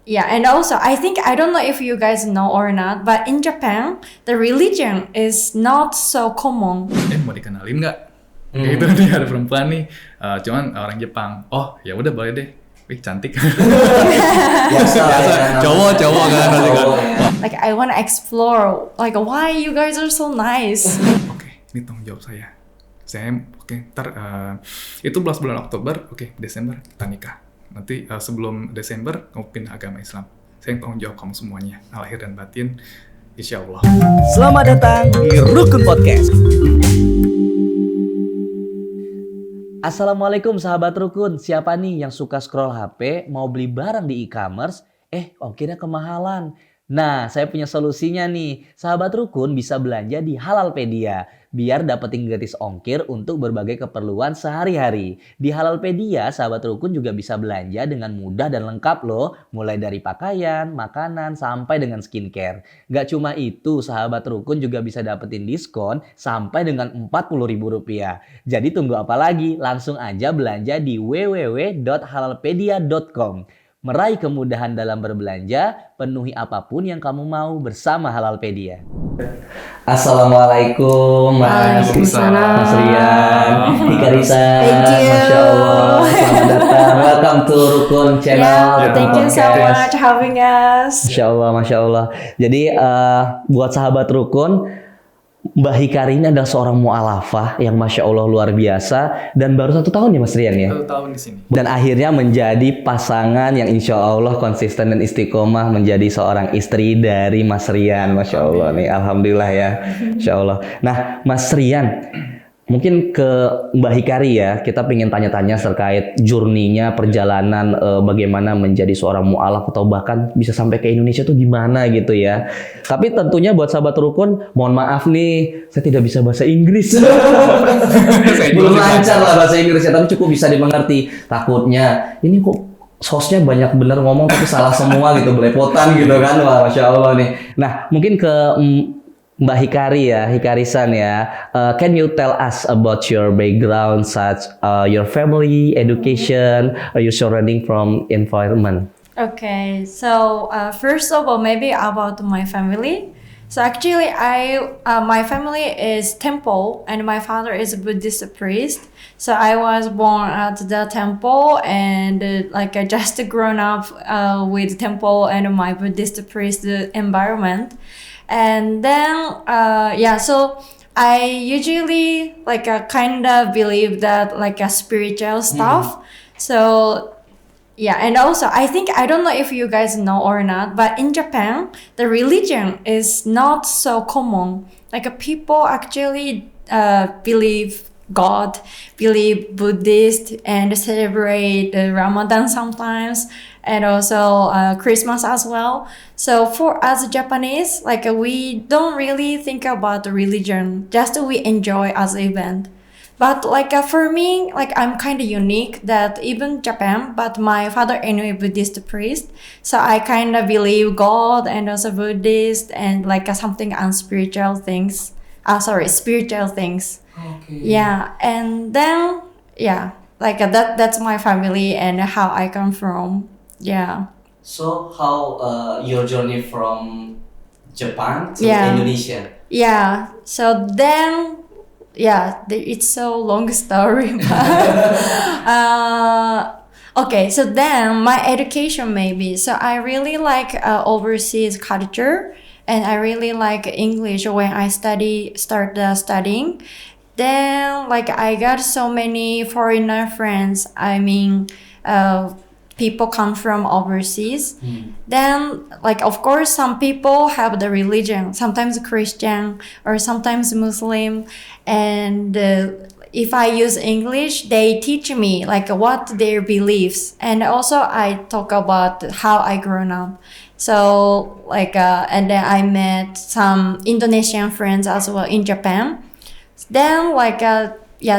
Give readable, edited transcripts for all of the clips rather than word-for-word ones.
Yeah, and also I think I don't know if you guys know or not, but in Japan the religion is not so common. Mau dikenalin nggak? Kayak gitu nih ada perempuan nih, cuman orang Jepang. Oh ya udah boleh deh. Wih cantik. Biasa Cowok kan pasti kan. Like I want to explore like why you guys are so nice. Oke, ini tanggung jawab saya. Ntar itu bulan Oktober, Desember kita nikah. Nanti sebelum Desember kamu pindah agama Islam. Saya yang tanggung jawab kamu semuanya, lahir dan batin, insya Allah. Selamat datang di Rukun Podcast. Assalamualaikum sahabat Rukun. Siapa nih yang suka scroll HP, mau beli barang di e-commerce, ongkirnya kemahalan? Nah, saya punya solusinya nih. Sahabat Rukun bisa belanja di Halalpedia biar dapetin gratis ongkir untuk berbagai keperluan sehari-hari. Di Halalpedia, sahabat Rukun juga bisa belanja dengan mudah dan lengkap loh. Mulai dari pakaian, makanan, sampai dengan skincare. Gak cuma itu, sahabat Rukun juga bisa dapetin diskon sampai dengan Rp40.000. Jadi tunggu apa lagi? Langsung aja belanja di www.halalpedia.com. Meraih kemudahan dalam berbelanja, penuhi apapun yang kamu mau bersama Halalpedia. Assalamualaikum Mas Rian, Ika Risa, Masya Allah, selamat datang, welcome to Rukun Channel. Yeah, thank you so much having us. Masya Allah. Jadi buat sahabat Rukun, Mbak Hikari ini adalah seorang mu'alafah yang Masya Allah luar biasa dan baru 1 tahun ya Mas Rian ya? 1 tahun di sini. Dan akhirnya menjadi pasangan yang insya Allah konsisten dan istiqomah menjadi seorang istri dari Mas Rian. Masya Allah nih, Alhamdulillah ya. Insya Allah. Nah Mas Rian, mungkin ke Mbak Hikari ya, kita pengen tanya-tanya terkait journey-nya, perjalanan bagaimana menjadi seorang mu'alaf atau bahkan bisa sampai ke Indonesia tuh gimana gitu ya. Tapi tentunya buat sahabat Rukun, mohon maaf nih, saya tidak bisa bahasa Inggris. Belum lancar lah bahasa Inggrisnya, tapi cukup bisa dimengerti. Takutnya, ini kok sosnya banyak bener ngomong tapi salah semua gitu, belepotan gitu kan. Wah, Masya Allah nih. Nah, mungkin ke Mbak Hikari ya, Hikari-san ya. Can you tell us about your background, such your family, education, or your surrounding from environment? Okay, so first of all, maybe about my family. So actually, my family is temple, and my father is a Buddhist priest. So I was born at the temple, and I just grown up with temple and my Buddhist priest environment. And then so I usually kind of believe that spiritual stuff. So yeah, and also I think I don't know if you guys know or not, but in Japan the religion is not so common. People actually believe God, believe Buddhist, and celebrate Ramadan sometimes, and also Christmas as well. So for us Japanese, we don't really think about the religion, just we enjoy as an event. But for me, I'm kind of unique that even Japan, but my father anyway Buddhist priest, so I kind of believe God and also Buddhist and something unspiritual things. Spiritual things. Okay. Yeah, and then that's my family and how I come from. Yeah. So how your journey from Japan to Yeah. Indonesia? Yeah. So then, it's so long story. Okay, so then my education maybe. So I really like overseas culture, and I really like English when I started studying. Then I got so many foreigner friends. I mean, people come from overseas. Then of course some people have the religion, sometimes Christian or sometimes Muslim, and if I use English, they teach me what their beliefs, and also I talk about how I grown up. So and then I met some Indonesian friends as well in Japan. Then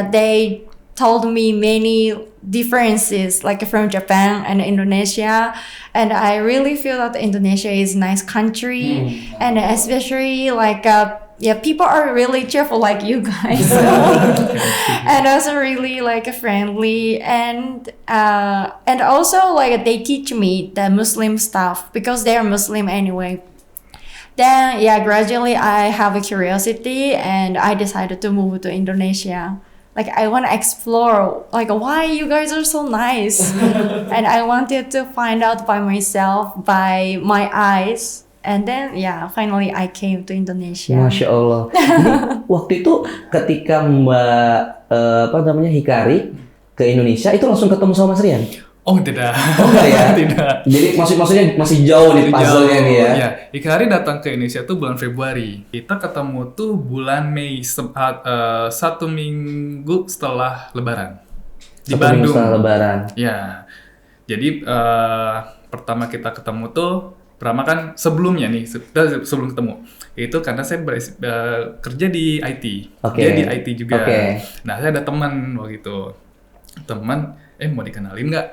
they told me many differences from Japan and Indonesia, and I really feel that Indonesia is a nice country, and especially yeah, people are really cheerful like you guys, and also really like friendly, and also like they teach me the Muslim stuff because they are Muslim anyway. Then yeah, gradually I have a curiosity and I decided to move to Indonesia. Like I want to explore like why you guys are so nice, and I wanted to find out by myself, by my eyes. And then yeah, finally I came to Indonesia. Masya Allah. Jadi, waktu itu ketika Mbak Hikari ke Indonesia itu langsung ketemu sama Mas Rian? Oh tidak. Oh enggak ya? Tidak. Jadi maksudnya masih jauh nih puzzle-nya nih ya? Ya, Hikari datang ke Indonesia tuh bulan Februari. Kita ketemu tuh bulan Mei, 1 minggu setelah Lebaran. Di Satu Bandung. minggu setelah Lebaran. Ya. Jadi pertama kita ketemu tuh pertama kan sebelumnya nih sebelum ketemu itu karena saya kerja di IT, dia di IT juga. Nah saya ada teman waktu itu, teman mau dikenalin nggak?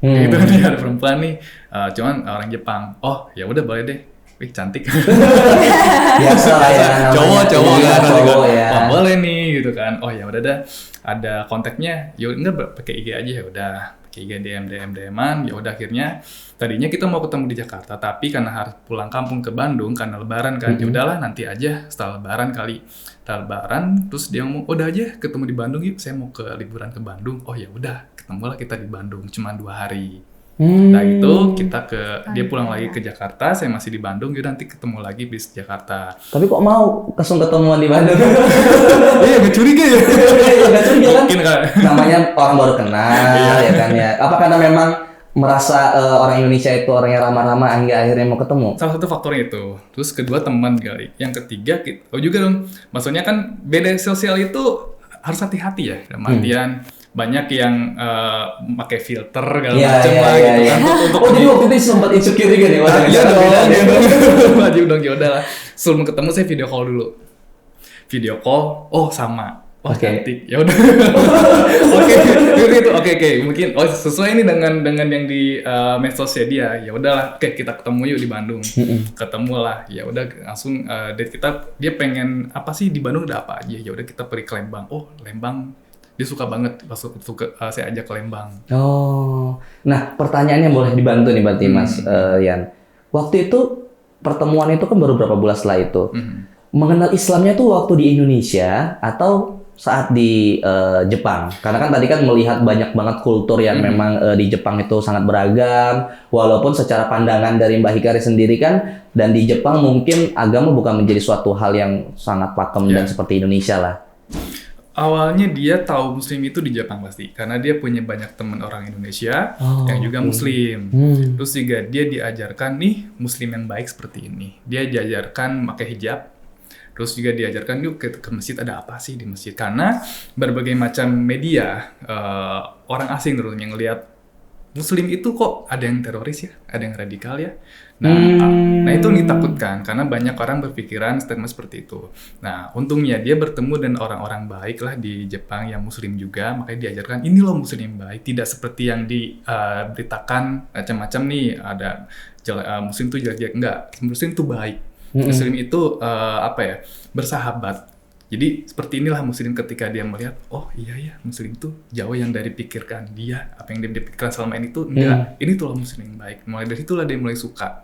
Gitu dia ada perempuan nih, cuman orang Jepang. Oh ya udah boleh deh, wih cantik. Biasa lah ya. Cowok kan, cowok ya. Oh boleh nih gitu kan. Oh ya udah dah, ada kontaknya. Ya enggak pakai IG aja ya udah. Kayak DM-an, ya udah akhirnya tadinya kita mau ketemu di Jakarta, tapi karena harus pulang kampung ke Bandung karena Lebaran kan, ya udahlah nanti aja setelah Lebaran kali. Setelah Lebaran, terus dia ngomong, udah aja ketemu di Bandung yuk, saya mau ke liburan ke Bandung. Oh ya udah, ketemulah kita di Bandung, cuma 2 hari. Nah itu kita dia pulang lagi ke Jakarta, saya masih di Bandung, yaudah nanti ketemu lagi di Jakarta. Tapi kok mau langsung ketemuan di Bandung? Iya, gak curiga ya? Gak curiga kan? Mungkin kan? Namanya orang baru kenal, ya kan ya. Apa karena memang merasa orang Indonesia itu orang yang ramah-ramah hingga akhirnya mau ketemu? Salah satu faktornya itu. Terus kedua teman kali. Yang ketiga, juga dong. Maksudnya kan beda sosial itu harus hati-hati ya. Dalam artian banyak yang pakai filter segala macam lah gitu kan. Untuk jadi waktu itu sempat insecure juga nih? Iya dong, ya udah lah. Sebelum ketemu saya video call dulu. Video call, oh sama. Oh cantik, ya udah. Oke. Mungkin sesuai ini dengan yang di medsosnya dia. Ya udahlah, oke kita ketemu yuk di Bandung. Ketemu lah, ya udah langsung date kita. Dia pengen apa sih di Bandung ada apa aja? Ya udah kita pergi ke Lembang. Oh Lembang, dia suka banget pas saya ajak ke Lembang. Oh, nah pertanyaannya boleh dibantu nih berarti Mas Yan. Waktu itu pertemuan itu kan baru berapa bulan setelah itu. Mengenal Islamnya tuh waktu di Indonesia atau saat di Jepang? Karena kan tadi kan melihat banyak banget kultur yang memang di Jepang itu sangat beragam. Walaupun secara pandangan dari Mbak Hikari sendiri kan, dan di Jepang mungkin agama bukan menjadi suatu hal yang sangat pakem dan seperti Indonesia lah. Awalnya dia tahu Muslim itu di Jepang pasti, karena dia punya banyak teman orang Indonesia yang juga Muslim. Terus juga dia diajarkan nih Muslim yang baik seperti ini. Dia diajarkan pakai hijab. Terus juga diajarkan yuk ke masjid, ada apa sih di masjid. Karena berbagai macam media, orang asing terutama yang ngelihat Muslim itu kok ada yang teroris ya, ada yang radikal ya. Nah itu yang ditakutkan, karena banyak orang berpikiran statement seperti itu. Nah untungnya dia bertemu dengan orang-orang baik lah di Jepang yang Muslim juga, makanya diajarkan ini loh Muslim baik, tidak seperti yang diberitakan macam-macam nih, ada Muslim itu jelek-jelek, enggak, Muslim itu baik. Muslim itu bersahabat. Jadi seperti inilah Muslim ketika dia melihat, oh iya ya Muslim itu jauh yang dari pikirkan dia, apa yang dia pikirkan selama ini tuh enggak, ini tuh Muslim yang baik. Mulai dari situlah dia mulai suka.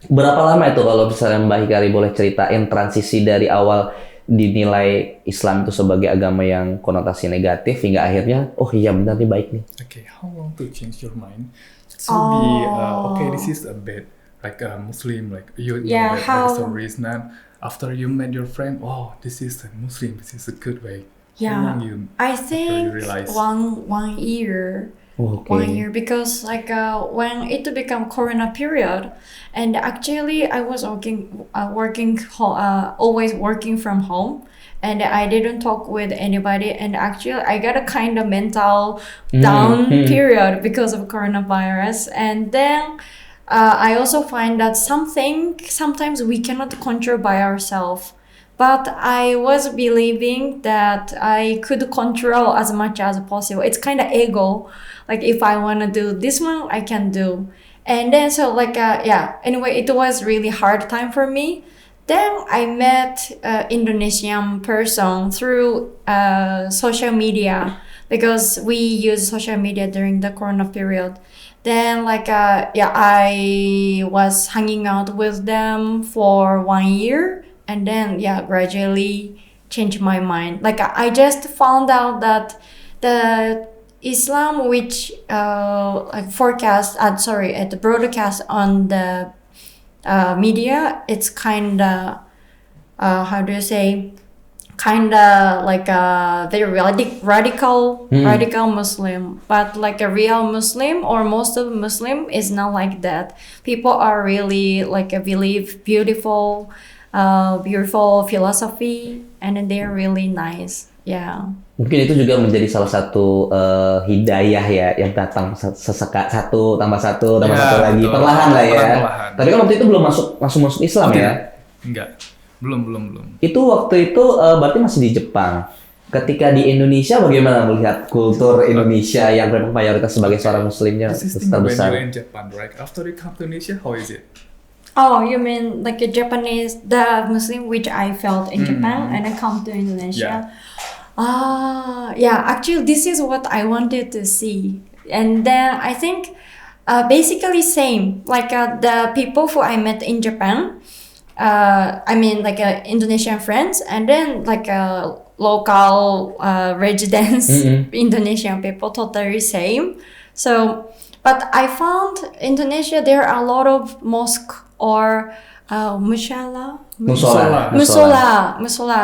Berapa lama itu kalau misalnya Mbak Hikari boleh ceritain transisi dari awal dinilai Islam itu sebagai agama yang konotasi negatif hingga akhirnya, oh iya benar nih baik nih. Okay, how long to change your mind? So be okay, this is a bit like a Muslim, like you know, like stories now. After you met your friend, oh, this is a Muslim, this is a good way. Yeah, I think one year. Okay. 1 year, because like when it became Corona period, and actually I was always working from home, and I didn't talk with anybody, and actually I got a kind of mental down period because of coronavirus, and then I also find that sometimes we cannot control by ourselves. But I was believing that I could control as much as possible. It's kind of ego. Like if I want to do this one, I can do. And then so anyway, it was really hard time for me. Then I met Indonesian person through social media because we use social media during the Corona period. Then I was hanging out with them for 1 year, and then gradually changed my mind. Like I just found out that the Islam which the broadcast on the media, it's kinda how do you say, kinda like a very radical Muslim, but like a real Muslim or most of Muslim is not like that. People are really like believe beautiful philosophy, and they're really nice. Yeah. Mungkin itu juga menjadi salah satu hidayah ya, yang datang satu tambah satu lagi, betul. perlahan lah ya. Perlahan. Tapi kan waktu itu belum langsung masuk Islam ya? Enggak, belum. Itu waktu itu berarti masih di Jepang. Ketika di Indonesia bagaimana melihat kultur Indonesia yang memang mayoritas sebagai seorang Muslimnya terbesar? When you're in Japan, right? After you come to Indonesia, how is it? Oh, you mean like a Japanese, the Muslim which I felt in Japan and I come to Indonesia? Actually this is what I wanted to see. And then I think basically same, like the people who I met in Japan, I mean like Indonesian friends, and then like local residents, Indonesian people, totally same. So, but I found Indonesia, there are a lot of mosque or musola.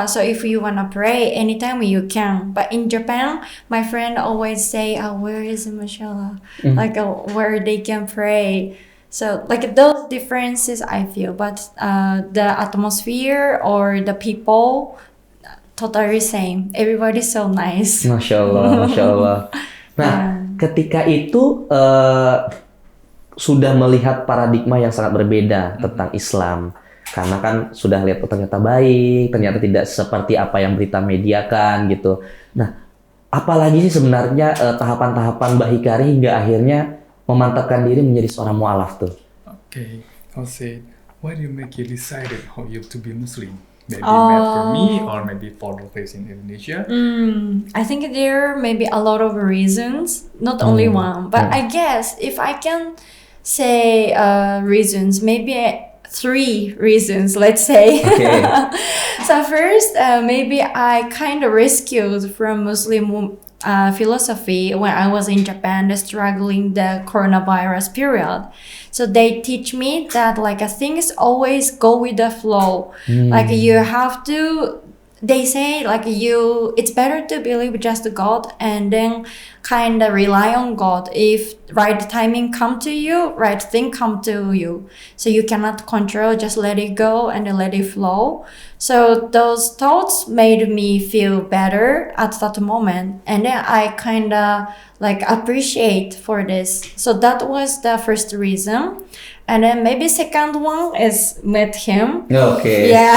So if you wanna pray anytime you can. But in Japan, my friend always say, where is musola? Like where they can pray. So like those differences I feel, but the atmosphere or the people totally same. Everybody's so nice. Masya Allah. Nah, ketika itu sudah melihat paradigma yang sangat berbeda tentang Islam, karena kan sudah lihat ternyata baik, ternyata tidak seperti apa yang berita mediakan gitu. Nah, apalagi sih sebenarnya tahapan-tahapan Mbak Hikari hingga akhirnya memantapkan diri menjadi seorang mu'alaf tuh? Okay, I'll say, why do you make you decided how you to be Muslim? Maybe made for me or maybe for the place in Indonesia? I think there may be a lot of reasons, not only one, but I guess if I can say reasons, maybe 3 reasons, let's say. Okay. So first, maybe I kind of rescued from Muslim philosophy when I was in Japan, struggling the coronavirus period. So they teach me that like things always go with the flow. Like you have to, they say like it's better to believe just God and then kind of rely on God. If right timing come to you, right thing come to you. So you cannot control, just let it go and let it flow. So those thoughts made me feel better at that moment. And then I kind of like appreciate for this. So that was the first reason. And then maybe second one is met him. Okay. Yeah,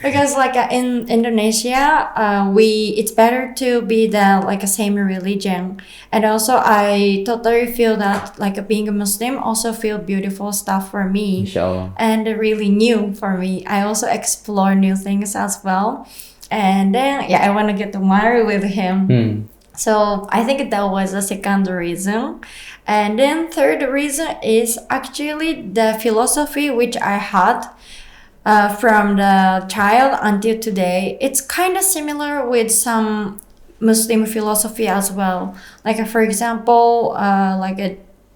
because like in Indonesia, it's better to be the like a same religion, and also I totally feel that like being a Muslim also feel beautiful stuff for me, Inshallah. and really new for me. I also explore new things as well, and then I want to get married with him. So I think that was the second reason. And then third reason is actually the philosophy which I had from the child until today. It's kind of similar with some Muslim philosophy as well. Like for example,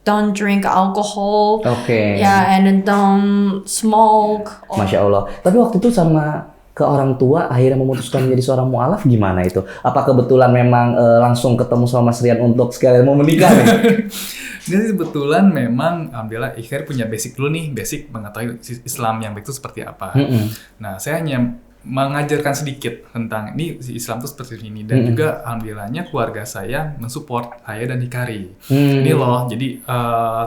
don't drink alcohol. Okay. Yeah, and then don't smoke. Masya Allah. Tapi waktu itu sama ke orang tua akhirnya memutuskan menjadi seorang mu'alaf gimana itu? Apa kebetulan memang langsung ketemu sama Mas Rian untuk sekalian mau menikah nih? Ini kebetulan memang alhamdulillah Ikhir punya basic dulu nih, basic mengetahui Islam yang baik itu seperti apa. Nah, saya hanya mengajarkan sedikit tentang ini Islam itu seperti ini, dan juga alhamdulillahnya keluarga saya mensupport saya dan Hikari. Ini loh, jadi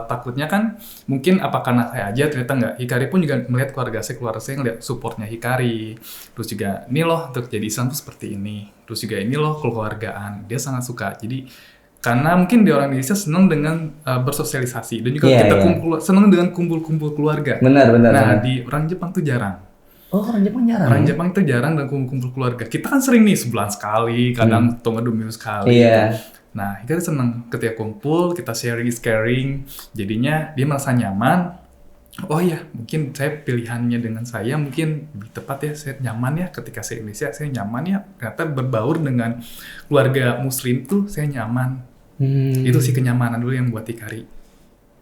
takutnya kan mungkin apa karena saya aja, ternyata enggak. Hikari pun juga melihat keluarga saya ngeliat supportnya Hikari. Terus juga ini loh untuk jadi Islam itu seperti ini. Terus juga ini loh kekeluargaan, dia sangat suka. Jadi karena mungkin di orang Indonesia senang dengan bersosialisasi dan juga kita senang dengan kumpul-kumpul keluarga. Benar. Nah, di orang Jepang tuh jarang. Oh, orang Jepang jarang. Orang ya? Jepang itu jarang dan kumpul keluarga. Kita kan sering nih sebulan sekali, kadang atau nggak 2 minggu sekali. Iya. Gitu. Nah, kita senang ketika kumpul, kita sharing, jadinya dia merasa nyaman. Oh iya, mungkin saya pilihannya dengan saya mungkin lebih tepat ya, saya nyaman ya ketika saya Indonesia, saya nyaman ya. Ternyata berbaur dengan keluarga Muslim tuh saya nyaman. Itu sih kenyamanan dulu yang buat Hikari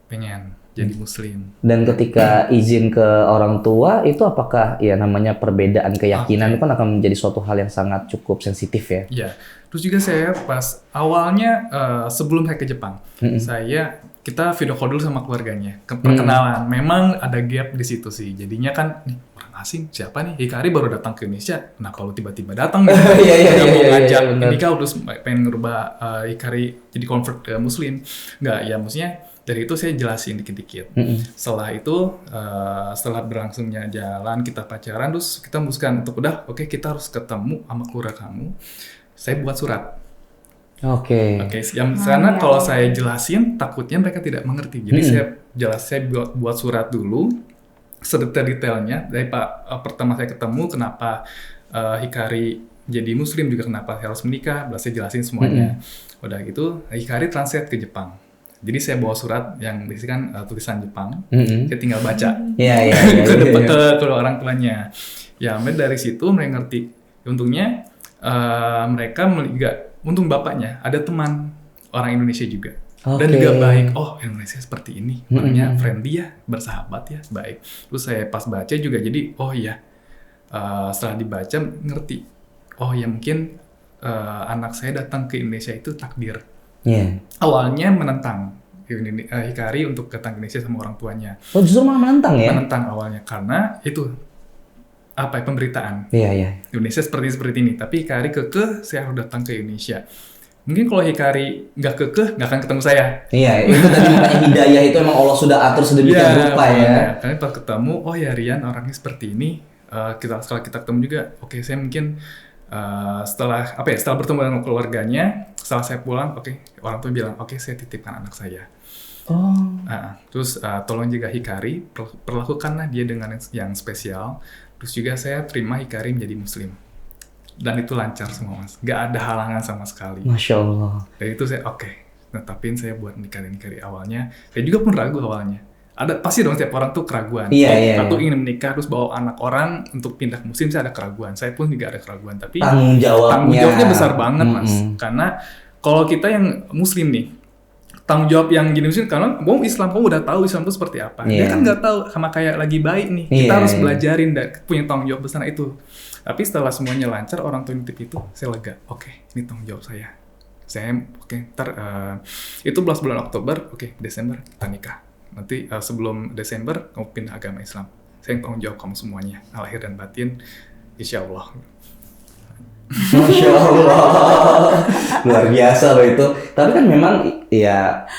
pengen jadi Muslim. Dan ketika izin ke orang tua itu apakah ya namanya perbedaan keyakinan itu kan akan menjadi suatu hal yang sangat cukup sensitif ya? Iya. Terus juga saya pas awalnya sebelum saya ke Jepang, kita video call dulu sama keluarganya, perkenalan. Memang ada gap di situ sih. Jadinya kan nih orang asing siapa nih? Hikari baru datang ke Indonesia. Kenapa lu tiba-tiba datang gitu? Nggak mau ngajak nikah terus pengen ngerubah Hikari jadi convert ke Muslim. Nggak, ya maksudnya dari itu saya jelasin dikit-dikit. Setelah itu, setelah berlangsungnya jalan, kita pacaran, terus kita memutuskan untuk oke, kita harus ketemu sama keluarga kamu. Saya buat surat. Oke. Karena kalau saya jelasin, takutnya mereka tidak mengerti. Jadi saya buat surat dulu, sedetail-detailnya. Dari pertama saya ketemu, kenapa Hikari jadi Muslim, juga kenapa saya harus menikah, saya jelasin semuanya. Udah gitu, Hikari translate ke Jepang. Jadi saya bawa surat yang berisikan tulisan Jepang, saya tinggal baca ke orang tuanya. Ya, dari situ mereka ngerti. Untungnya mereka untung bapaknya ada teman orang Indonesia juga, dan juga baik. Oh, Indonesia seperti ini, makanya friendly ya, bersahabat ya, baik. Terus saya pas baca juga jadi, oh iya, setelah dibaca ngerti. Oh ya mungkin anak saya datang ke Indonesia itu takdir. Awalnya menentang Hikari untuk datang ke Indonesia sama orang tuanya. Oh, justru malah menentang ya? Menentang awalnya karena itu pemberitaan. Indonesia seperti ini, tapi Hikari kekeh saya harus datang ke Indonesia. Mungkin kalau Hikari nggak kekeh, nggak akan ketemu saya. Iya, itu tadi makanya hidayah itu emang Allah sudah atur sedemikian rupa ya. Karena pas ketemu, oh ya Rian orangnya seperti ini. Setelah kita ketemu juga, oke, saya mungkin setelah bertemu dengan keluarganya, setelah saya pulang, orang tua bilang, saya titipkan anak saya. Terus tolong jaga Hikari, perlakukanlah dia dengan yang spesial. Terus juga saya terima Hikari menjadi Muslim. Dan itu lancar semua, Mas. Gak ada halangan sama sekali. Masya Allah. Dari itu saya netapin saya buat nikahin Hikari awalnya. Saya juga pun ragu awalnya. Pasti dong setiap orang tuh keraguan. Satu ingin menikah terus bawa anak orang untuk pindah ke Muslim, saya ada keraguan. Saya pun juga ada keraguan. Tapi tanggung jawabnya besar banget, Mas. Karena kalau kita yang Muslim nih, tanggung jawab yang jadi Muslim, karena Islam, kamu udah tahu Islam itu seperti apa. Dia kan nggak tahu, sama kayak lagi baik nih. Kita harus belajarin dan punya tanggung jawab besar itu. Tapi setelah semuanya lancar, orang tua nitip itu, saya lega. Ini tanggung jawab saya. Itu bulan Oktober, Desember kita nikah. Nanti sebelum Desember, kamu pindah agama Islam. Saya yang tanggung jawab kamu semuanya, lahir dan batin, insya Allah. Masya Allah, luar biasa loh itu. Tapi kan memang ya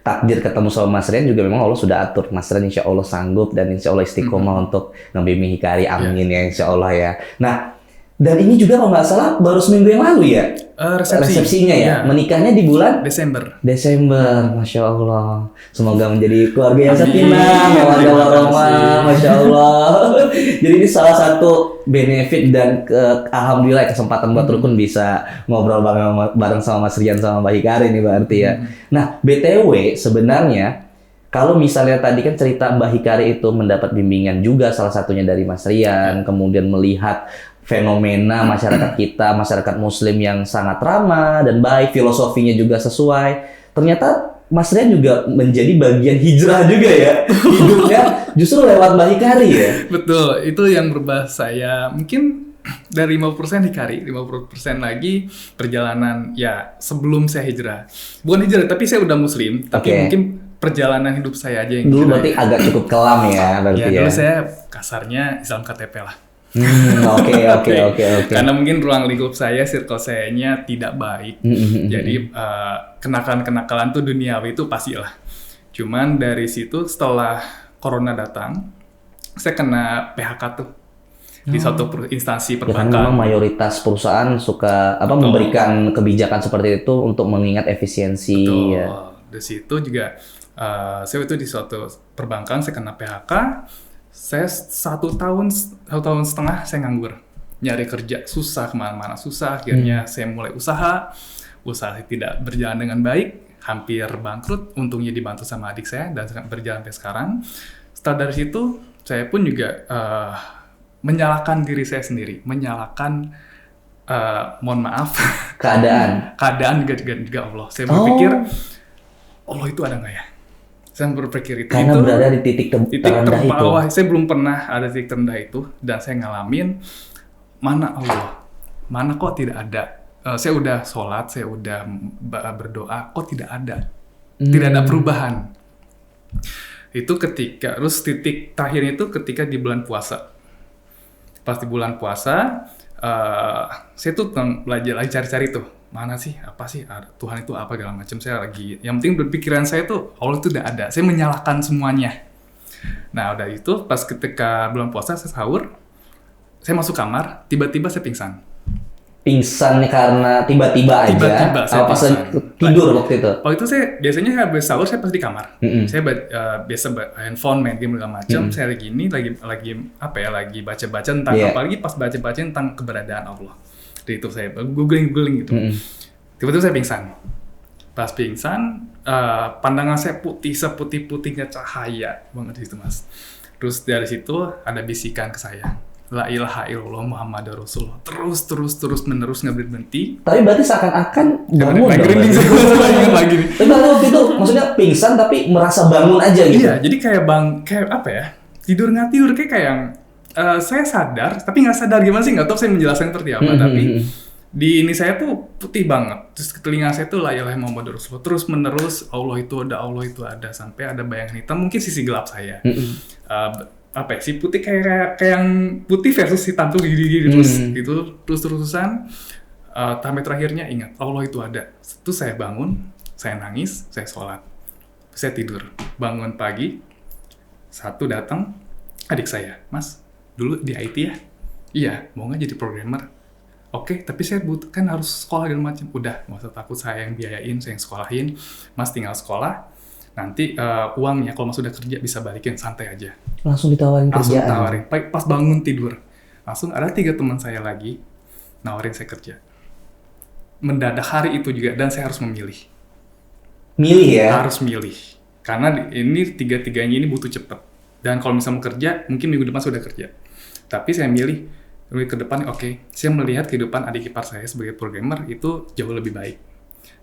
takdir ketemu sama Mas Rian juga memang Allah sudah atur. Mas Rian insya Allah sanggup dan insya Allah istiqomah untuk ngebimbing Hikari, amin ya insya Allah ya. Nah, dan ini juga kalau nggak salah baru seminggu yang lalu ya resepsinya ya. Menikahnya di bulan Desember, Masya Allah. Semoga menjadi keluarga yang sakinah, mawaddah warahmah, Masya Allah. Jadi ini salah satu benefit dan alhamdulillah kesempatan buat Rukun bisa ngobrol bareng sama Mas Rian sama Mbak Hikari ini berarti ya. Nah, BTW sebenarnya kalau misalnya tadi kan cerita Mbak Hikari itu mendapat bimbingan juga salah satunya dari Mas Rian, kemudian melihat fenomena masyarakat kita, masyarakat Muslim yang sangat ramah dan baik, filosofinya juga sesuai. Ternyata Mas Rian juga menjadi bagian hijrah juga ya. Hidupnya justru lewat Mbak Hikari ya. Betul, itu yang berubah saya. Mungkin dari 50% Hikari, 50% lagi perjalanan ya sebelum saya hijrah. Bukan hijrah, tapi saya udah Muslim. Tapi mungkin perjalanan hidup saya aja yang dulu berarti agak cukup kelam ya berarti ya. Dulu saya kasarnya Islam KTP lah. Oke. Karena mungkin ruang lingkup saya, circle saya-nya tidak baik. Jadi kenakalan-kenakalan tuh duniawi itu pastilah. Cuman dari situ setelah Corona datang, saya kena PHK tuh di suatu instansi perbankan. Ya kan memang mayoritas perusahaan suka memberikan kebijakan seperti itu untuk mengingat efisiensi. Betul. Ya. Di situ juga saya itu di suatu perbankan saya kena PHK. Saya 1 tahun setengah saya nganggur, nyari kerja susah, kemana-mana susah. Akhirnya saya mulai usaha saya tidak berjalan dengan baik, hampir bangkrut. Untungnya dibantu sama adik saya dan berjalan sampai sekarang. Setelah dari situ saya pun juga menyalahkan diri saya sendiri, menyalahkan mohon maaf keadaan juga Allah. Saya berpikir Allah itu ada nggak ya? Saya berpikir itu karena berada di titik terendah itu. Saya belum pernah ada titik terendah itu, dan saya ngalamin mana Allah, mana kok tidak ada. Saya udah sholat, saya udah berdoa, kok tidak ada perubahan. Itu ketika, terus titik terakhir itu ketika di bulan puasa. Pas di bulan puasa, saya tuh belajar lagi cari-cari tuh, mana sih, apa sih, Tuhan itu apa, segala macam. Saya lagi, yang penting berpikiran saya tuh, Allah itu udah ada. Saya menyalahkan semuanya. Nah, udah itu, pas ketika bulan puasa, saya sahur, saya masuk kamar, tiba-tiba saya pingsan. Pingsan karena tiba-tiba aja? Tiba-tiba saya pingsan. Tidur waktu itu? Waktu itu biasanya saya habis sahur, saya pasti di kamar. Saya biasa handphone, main game, segala macam. Saya lagi baca-baca tentang, apalagi pas baca-baca tentang keberadaan Allah. Jadi itu saya googling gitu. Tiba-tiba saya pingsan. Pas pingsan, pandangan saya putih, seputih-putihnya cahaya banget di situ, Mas. Terus dari situ ada bisikan ke saya, La ilaha illallah Muhammadur Rasulullah. Terus menerus nggak berhenti. Tapi berarti seakan-akan bangun lagi. Tapi waktu itu maksudnya pingsan tapi merasa bangun aja gitu. Iya, jadi kayak apa ya? Tidur nggak tidur kayak yang saya sadar tapi nggak sadar, gimana sih, nggak tahu saya menjelaskan seperti apa. Tapi di ini saya tuh putih banget. Terus ke telinga saya tuh La ilaha illallah Muhammadur Rasulullah. Terus menerus Allah itu ada sampai ada bayangan hitam, mungkin sisi gelap saya. Apa ya, si putih kayak yang putih versus hitam tuh gini terus-terusan sampai terakhirnya ingat Allah itu ada. Terus saya bangun, saya nangis, saya sholat, saya tidur, bangun pagi, satu datang adik saya, Mas dulu di IT ya? Iya, mau nggak jadi programmer? Oke, tapi saya kan harus sekolah dan macam. Udah, nggak usah takut, saya yang biayain, saya yang sekolahin. Mas tinggal sekolah, nanti uangnya kalau Mas sudah kerja bisa balikin, santai aja. Langsung ditawarin kerjaan? Langsung ditawarin, pas bangun tidur. Langsung ada 3 teman saya lagi nawarin saya kerja. Mendadak hari itu juga, dan saya harus memilih. Milih ya? Harus milih. Karena ini 3-tiganya ini butuh cepet. Dan kalau misalnya mau kerja, mungkin minggu depan sudah kerja. Tapi saya milih ke depan, oke, saya melihat kehidupan adik ipar saya sebagai programmer itu jauh lebih baik.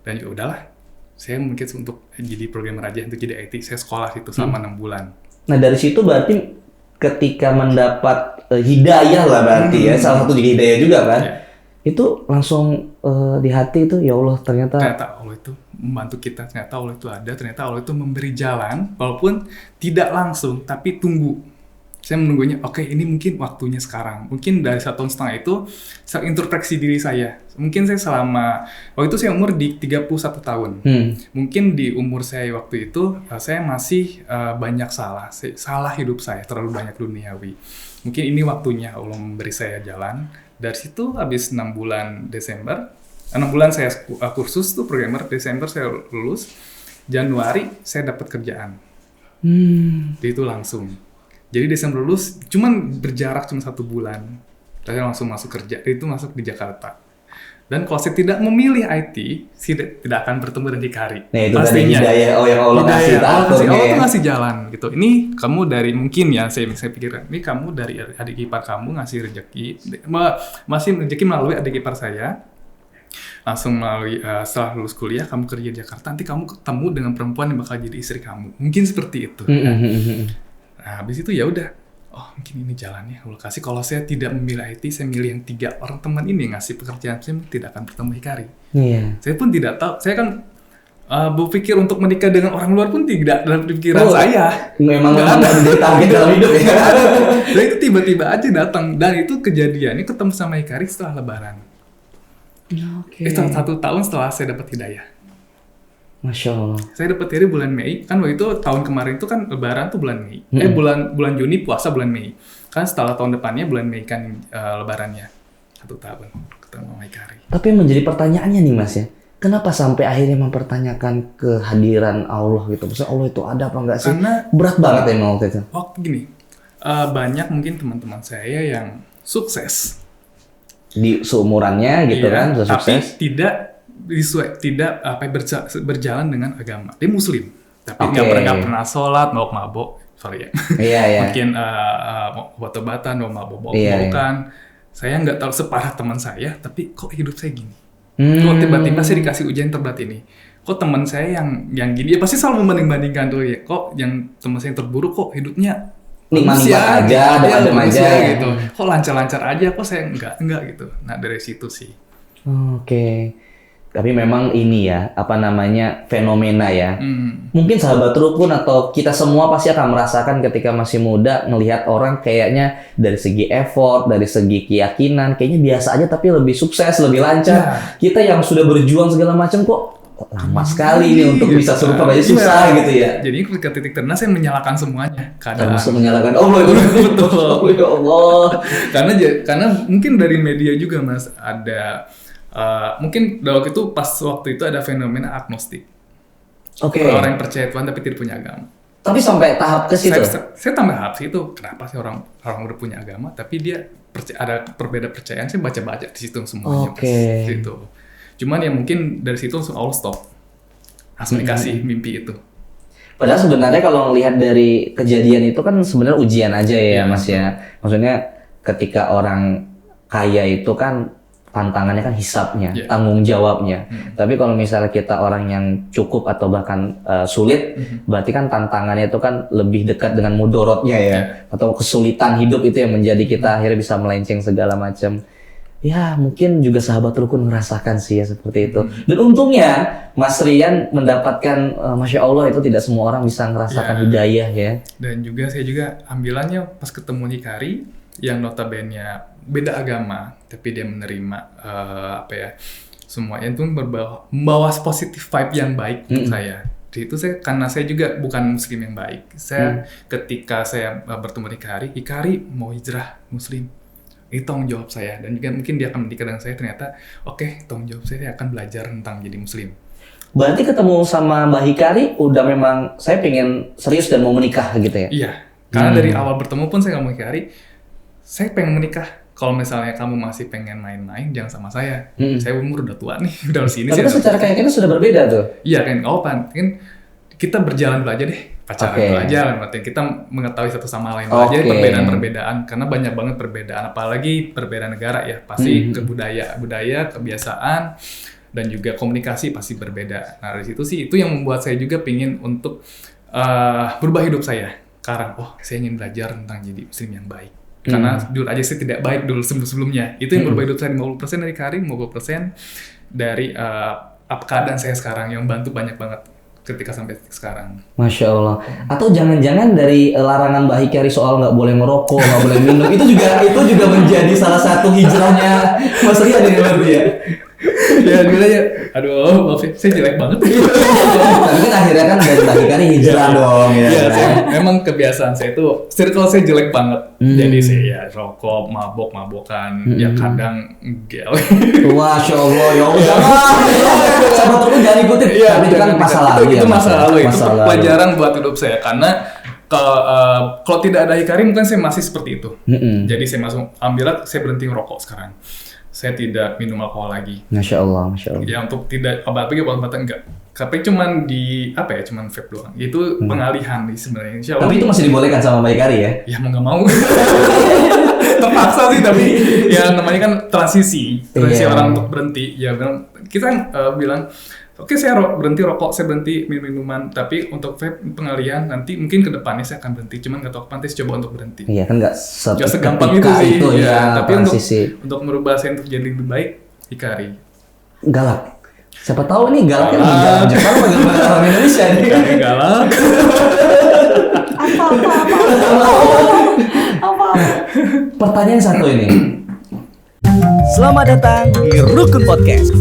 Dan ya udahlah, saya mungkin untuk jadi programmer aja, untuk jadi IT. Saya sekolah itu selama 6 bulan. Nah dari situ berarti ketika mendapat hidayah lah berarti ya, salah satu hidayah juga kan? Itu langsung di hati itu, ya Allah ternyata Allah itu membantu kita, ternyata Allah itu ada, ternyata Allah itu memberi jalan, walaupun tidak langsung, tapi tunggu. Saya menunggunya, oke, ini mungkin waktunya sekarang. Mungkin dari 1,5 tahun itu, saya introspeksi diri saya. Mungkin saya waktu itu saya umur di 31 tahun. Mungkin di umur saya waktu itu, saya masih banyak salah hidup saya, terlalu banyak duniawi. Mungkin ini waktunya Allah memberi saya jalan. Dari situ, habis 6 bulan Desember, 6 bulan saya kursus tuh programmer, Desember saya lulus, Januari saya dapat kerjaan. Itu langsung. Jadi Desember lulus, berjarak cuma 1 bulan. Saya langsung masuk kerja, itu masuk di Jakarta. Dan kalau saya tidak memilih IT, saya tidak akan bertemu dengan Hikari. Nah itu pastinya. Tadi hidayah yang Allah kasih. Allah tuh ngasih jalan gitu. Ini kamu dari, mungkin ya, saya pikir, ini kamu dari adik ipar kamu ngasih rezeki, masih rezeki melalui adik ipar saya. Langsung melalui setelah lulus kuliah, kamu kerja di Jakarta, nanti kamu ketemu dengan perempuan yang bakal jadi istri kamu. Mungkin seperti itu. Nah, habis itu ya udah, mungkin ini jalannya Allah kasih. Kalau saya tidak memilih IT, saya milih yang 3 orang teman ini yang ngasih pekerjaan, saya tidak akan bertemu Hikari. Saya pun tidak tahu, saya kan berpikir untuk menikah dengan orang luar pun tidak dalam pikiran saya. Memang ada target dalam hidup ya. Dan itu tiba-tiba aja datang, dan itu kejadiannya ketemu sama Hikari setelah Lebaran. Itu 1 tahun setelah saya dapat hidayah. Masya Allah. Saya dapat hidayah bulan Mei, kan waktu itu tahun kemarin itu kan Lebaran tuh bulan Mei. Bulan Juni, puasa bulan Mei. Kan setelah tahun depannya bulan Mei kan Lebarannya. 1 tahun ketemu sama Hikari. Tapi menjadi pertanyaannya nih Mas ya, kenapa sampai akhirnya mempertanyakan kehadiran Allah gitu? Maksudnya Allah itu ada apa enggak sih? Karena berat banget emang waktu itu. Waktu gini, banyak mungkin teman-teman saya yang sukses Di seumurannya gitu iya, kan, sudah tapi sukses. tidak berjalan dengan agama. Dia Muslim, tapi Oke. nggak pernah sholat, mabok, sorry ya. Iya, iya. Mungkin obat-obatan, mabok, Iya, bukan. Saya nggak tahu separah teman saya, tapi kok hidup saya gini? Hmm. Kok tiba-tiba saya dikasih ujian terberat ini? Kok teman saya yang gini? Ya pasti selalu membanding-bandingkan tuh ya. Kok yang teman saya yang terburuk kok hidupnya Nikmat-nikmat aja, adem-adem manusia aja. gitu. Kok lancar-lancar aja, kok saya enggak gitu. Nah, dari situ sih. Oke. Tapi memang ini ya, apa namanya, fenomena ya. Mungkin sahabat rukun atau kita semua pasti akan merasakan ketika masih muda ngelihat orang kayaknya dari segi effort, dari segi keyakinan, kayaknya biasa aja tapi lebih sukses, lebih lancar. Kita yang sudah berjuang segala macam kok lama sekali nih untuk bisa serupa aja susah gitu ya. Jadi ketika titik terendah saya menyalahkan semuanya. Termasuk menyalahkan Allah itu. Betul. Ya Allah. Karena mungkin dari media juga Mas ada mungkin waktu itu ada fenomena agnostik. Oke. Orang yang percaya Tuhan tapi tidak punya agama. Tapi sampai tahap ke situ. Saya tambah tahap situ. Kenapa sih orang udah punya agama tapi dia ada perbedaan percayaan? Saya baca-baca di situ semuanya. Oke. Situ. Cuman ya mungkin dari situ langsung Allah stop. Langsung dikasih mimpi itu. Padahal sebenarnya kalau melihat dari kejadian itu kan sebenarnya ujian aja ya, Mas ya. Maksudnya ketika orang kaya itu kan tantangannya kan hisapnya, tanggung jawabnya. Tapi kalau misalnya kita orang yang cukup atau bahkan sulit, berarti kan tantangannya itu kan lebih dekat dengan mudorotnya ya, atau kesulitan hidup itu yang menjadi kita akhirnya bisa melenceng segala macam. Ya mungkin juga sahabat rukun merasakan sih ya seperti itu. Dan untungnya Mas Rian mendapatkan, Masya Allah itu tidak semua orang bisa merasakan hidayah ya. Dan juga saya juga ambilannya pas ketemu Hikari yang notabene beda agama, tapi dia menerima semuanya itu membawa positif vibe yang baik untuk saya. Di itu karena saya juga bukan Muslim yang baik. Saya ketika saya bertemu Hikari mau hijrah Muslim. Itu tanggung jawab saya, dan juga mungkin dia akan menikah dengan saya, ternyata oke, tanggung jawab saya akan belajar tentang jadi Muslim. Berarti ketemu sama Mbak Hikari udah memang saya pengen serius dan mau menikah gitu ya? Iya, karena dari awal bertemu pun saya ngomong ke Hikari, saya pengen menikah. Kalau misalnya kamu masih pengen main-main, jangan sama saya. Saya umur udah tua nih, udah sini. Tapi kan secara keyakinan sudah berbeda tuh. Iya kan, kan kita berjalan dulu aja deh. Pacaran dulu aja, berarti kita mengetahui satu sama lain aja perbedaan-perbedaan, karena banyak banget perbedaan, apalagi perbedaan negara ya, pasti budaya, kebiasaan, dan juga komunikasi pasti berbeda. Nah dari situ sih itu yang membuat saya juga pingin untuk berubah hidup saya, karena saya ingin belajar tentang jadi Muslim yang baik. Karena jujur aja saya tidak baik dulu sebelumnya. Itu yang berubah hidup saya 50% dari karir, 50% dari keadaan saya sekarang yang bantu banyak banget ketika sampai sekarang. Masya Allah. Atau jangan-jangan dari larangan Mbak Hikari soal nggak boleh merokok, nggak boleh minum, itu juga menjadi salah satu hijrahnya Mas Rian ini berarti ya? Ya gila ya, aduh maaf ya, saya jelek banget. Tapi kan akhirnya kan dari Mbak Hikari hijrah dong ya. Memang kebiasaan saya itu, circle saya jelek banget. Jadi saya ya rokok, mabok-mabokan, ya kadang gel. Masya Allah, ya udah. Sahabat rukun jangan ikutin. Tapi itu kan masa lalu ya. Itu masa lalu, itu pelajaran buat hidup saya. Karena kalau tidak ada Hikari mungkin saya masih seperti itu. Jadi saya saya berhenti ngerokok sekarang. Saya tidak minum alkohol lagi. Masya Allah, Masya Allah. Ya untuk tidak apalagi obat-obatan enggak. Tapi cuman cuman vape doang. Itu pengalihan sebenarnya. Tapi itu masih dibolehkan sama Mbak Hikari ya? Ya mau nggak mau. Terpaksa sih, tapi ya namanya kan transisi orang untuk berhenti. Ya kita bilang oke, saya berhenti rokok, saya berhenti minuman, tapi untuk vape pengalihan nanti mungkin ke depannya saya akan berhenti, cuman nggak tahu kapan saya coba untuk berhenti. Iya kan nggak segampang itu sih. Ya, tapi untuk merubah saya untuk jadi lebih baik, Hikari. Galak. Siapa tahu ini galaknya galak Jepang atau galak orang Indonesia nih. Galak. Apa? Pertanyaan satu ini. Selamat datang di Rukun Podcast.